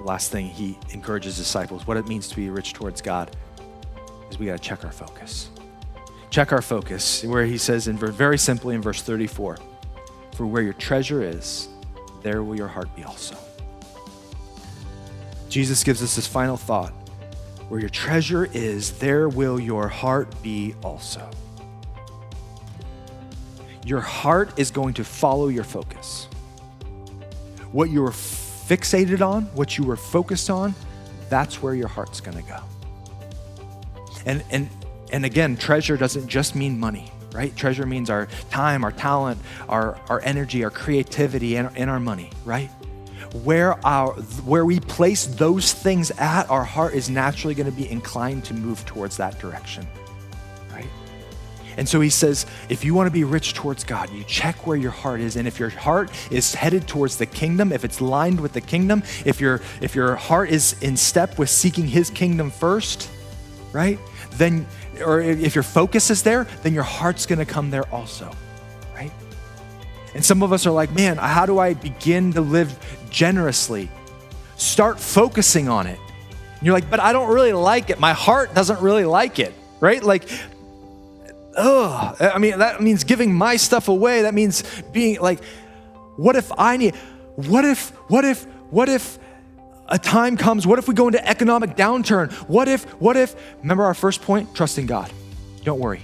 the last thing he encourages disciples, what it means to be rich towards God, is we got to check our focus. Check our focus, where he says very simply in verse 34, for where your treasure is, there will your heart be also. Jesus gives us this final thought. Where your treasure is, there will your heart be also. Your heart is going to follow your focus. What you were fixated on, what you were focused on, that's where your heart's going to go. And again, treasure doesn't just mean money, right? Treasure means our time, our talent, our energy, our creativity, and our money, right? Where we place those things at, our heart is naturally going to be inclined to move towards that direction, right? And so he says, if you want to be rich towards God, you check where your heart is. And if your heart is headed towards the kingdom, if it's lined with the kingdom, if your heart is in step with seeking his kingdom first, right? Then, or if your focus is there, then your heart's going to come there also, right? And some of us are like, man, how do I begin to live generously? Start focusing on it. And you're like, but I don't really like it. My heart doesn't really like it, right? Like, that means giving my stuff away. That means being like, what if a time comes, what if we go into economic downturn? What if, remember our first point, trusting God. Don't worry.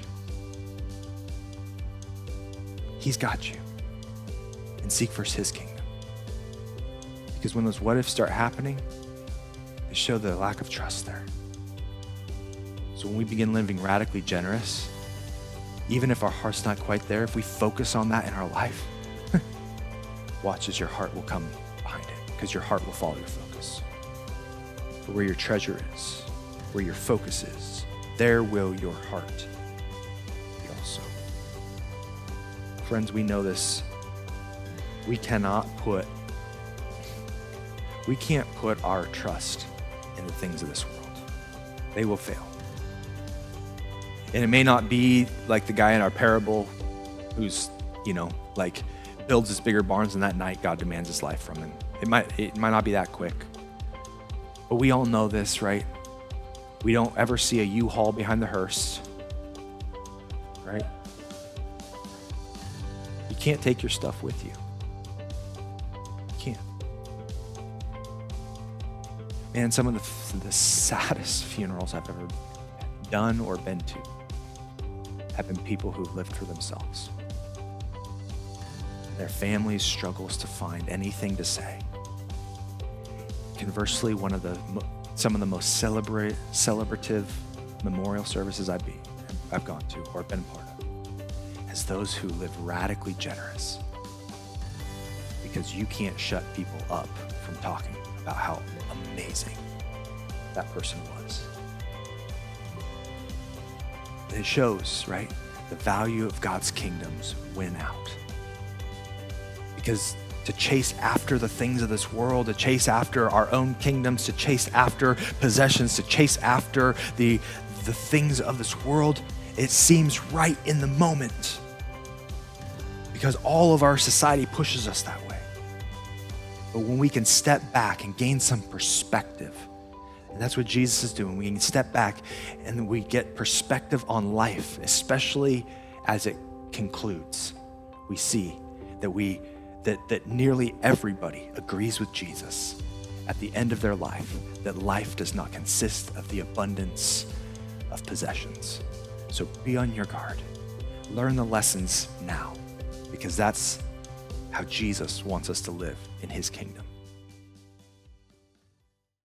He's got you. And seek first his kingdom. Because when those what ifs start happening, they show the lack of trust there. So when we begin living radically generous, even if our heart's not quite there, if we focus on that in our life, watch as your heart will come behind it, because your heart will follow your focus. But where your treasure is, where your focus is, there will your heart be also. Friends, we know this. We can't put our trust in the things of this world. They will fail. And it may not be like the guy in our parable who's, builds his bigger barns, and that night God demands his life from him. It might not be that quick. But we all know this, right? We don't ever see a U-Haul behind the hearse, right? You can't take your stuff with you. You can't. Man, some of the saddest funerals I've ever done or been to have been people who've lived for themselves. Their families struggles to find anything to say. Conversely, some of the most celebrative memorial services I've gone to or been part of is those who live radically generous, because you can't shut people up from talking about how amazing that person was. It shows, right, the value of God's kingdoms win out. Because to chase after the things of this world, to chase after our own kingdoms, to chase after possessions, to chase after the things of this world, it seems right in the moment, because all of our society pushes us that way. But when we can step back and gain some perspective, and that's what Jesus is doing, we can step back and we get perspective on life, especially as it concludes. We see that nearly everybody agrees with Jesus at the end of their life, that life does not consist of the abundance of possessions. So be on your guard. Learn the lessons now, because that's how Jesus wants us to live in his kingdom.